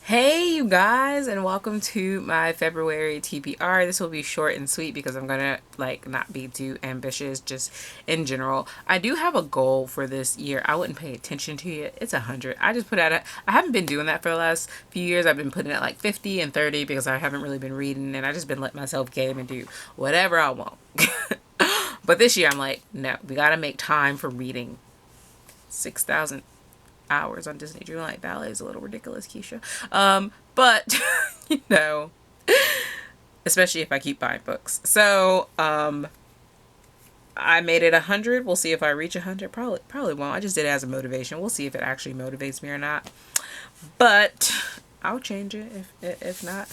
Hey you guys, and welcome to my February TBR. This will be short and sweet because I'm gonna not be too ambitious just in general. I do have a goal for this year. I wouldn't pay attention to it. It's 100. I just put out I haven't been doing that for the last few years. I've been putting at like 50 and 30 because I haven't really been reading, and I just been letting myself game and do whatever I want. But this year I'm like, no, we gotta make time for reading. 6,000 hours on Disney Dreamlight Ballet is a little ridiculous, ke-sha. But you know, especially if I keep buying books. So, I made it 100. We'll see if I reach 100. Probably won't. I just did it as a motivation. We'll see if it actually motivates me or not. But I'll change it if not.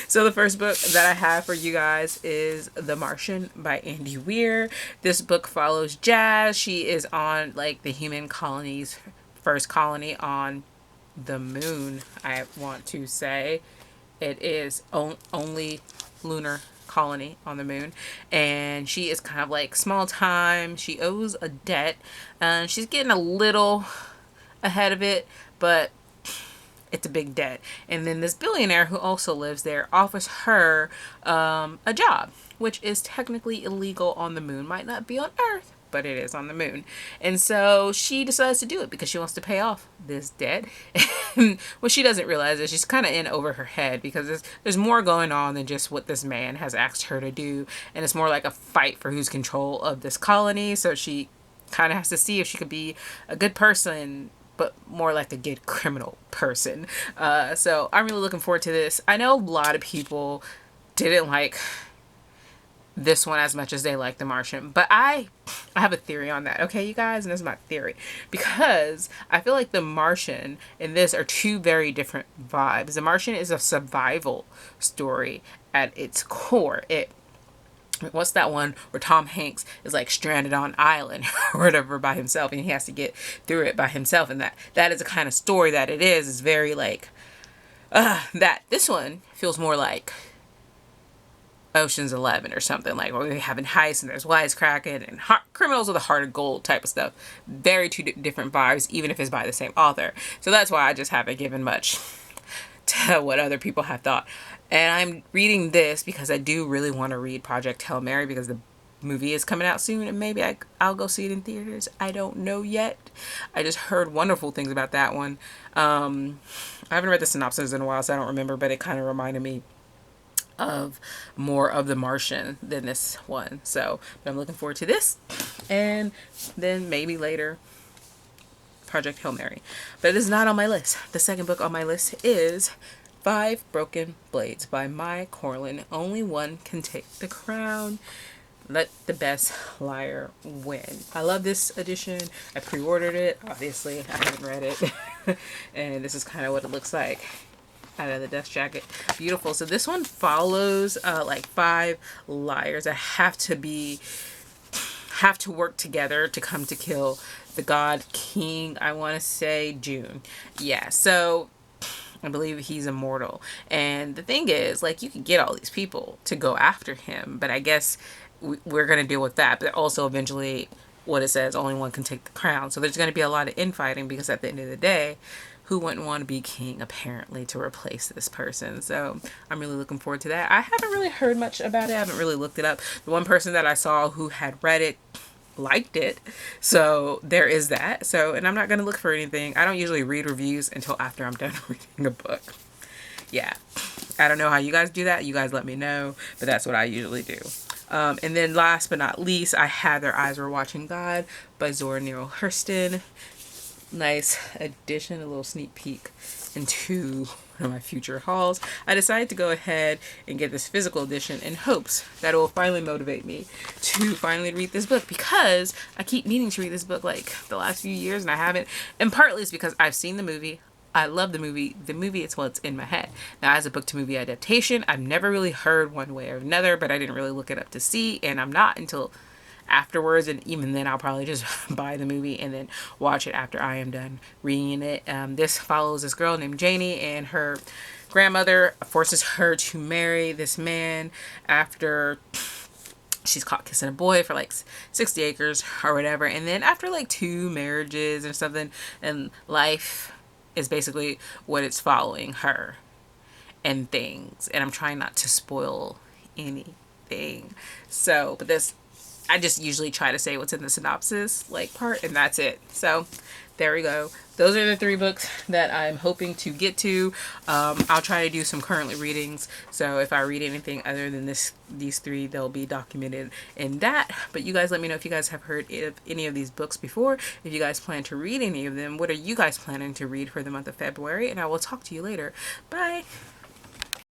So the first book that I have for you guys is The Martian by Andy Weir. This book follows Jazz. She is on the human colony's first colony on the moon. I want to say it is only lunar colony on the moon, and she is kind of small time. She owes a debt, and she's getting a little ahead of it, but it's a big debt. And then this billionaire who also lives there offers her a job, which is technically illegal on the moon. Might not be on Earth, but it is on the moon. And so she decides to do it because she wants to pay off this debt. What she doesn't realize is she's kind of in over her head because there's more going on than just what this man has asked her to do. And it's more like a fight for who's control of this colony. So she kind of has to see if she could be a good person, but more like a good criminal person. So I'm really looking forward to this. I know a lot of people didn't like this one as much as they like The Martian, but I have a theory on that. Okay, you guys, and this is my theory, because I feel like The Martian and this are two very different vibes. The Martian is a survival story at its core. What's that one where Tom Hanks is stranded on an island or whatever by himself, and he has to get through it by himself, and that is the kind of story that it is very that. This one feels more like Ocean's 11 or something, where we're having heists and there's wisecracking and criminals with a heart of gold type of stuff. Very two different vibes, even if it's by the same author. So that's why I just haven't given much to what other people have thought. And I'm reading this because I do really want to read Project Hail Mary, because the movie is coming out soon, and maybe I'll go see it in theaters. I don't know yet. I just heard wonderful things about that one. I haven't read the synopsis in a while, so I don't remember, but it kind of reminded me of more of The Martian than this one. So but I'm looking forward to this, and then maybe later Project Hail Mary. But it is not on my list. The second book on my list is Five Broken Blades by Mai Corlin. Only one can take the crown. Let the best liar win. I love this edition. I pre-ordered it. Obviously, I haven't read it. And this is kind of what it looks like out of the dust jacket. Beautiful. So this one follows five liars that have to work together to come to kill the god king. I want to say June. Yeah. So I believe he's immortal. And the thing is, you can get all these people to go after him, but I guess we're going to deal with that. But also eventually, what it says, only one can take the crown. So there's going to be a lot of infighting, because at the end of the day, who wouldn't want to be king, apparently, to replace this person? So I'm really looking forward to that. I haven't really heard much about it. I haven't really looked it up. The one person that I saw who had read it liked it. So there is that. So, and I'm not going to look for anything. I don't usually read reviews until after I'm done reading a book. Yeah. I don't know how you guys do that. You guys let me know. But that's what I usually do. And then last but not least, I have Their Eyes Were Watching God by Zora Neale Hurston. Nice addition, a little sneak peek into one of my future hauls. I decided to go ahead and get this physical edition in hopes that it will finally motivate me to finally read this book, because I keep meaning to read this book the last few years and I haven't. And partly it's because I've seen the movie. I love the movie. The movie, it's what's in my head. Now, as a book to movie adaptation, I've never really heard one way or another, but I didn't really look it up to see, and I'm not until afterwards, and even then I'll probably just buy the movie and then watch it after I am done reading it. This follows this girl named Janie, and her grandmother forces her to marry this man after she's caught kissing a boy for 60 acres or whatever. And then after 2 marriages or something, and life is basically what it's following her and things. And I'm trying not to spoil anything. So, but this, I just usually try to say what's in the synopsis like part, and that's it. So there we go. Those are the 3 books that I'm hoping to get to. I'll try to do some currently readings. So if I read anything other than these 3, they'll be documented in that. But you guys let me know if you guys have heard of any of these books before. If you guys plan to read any of them, what are you guys planning to read for the month of February? And I will talk to you later. Bye.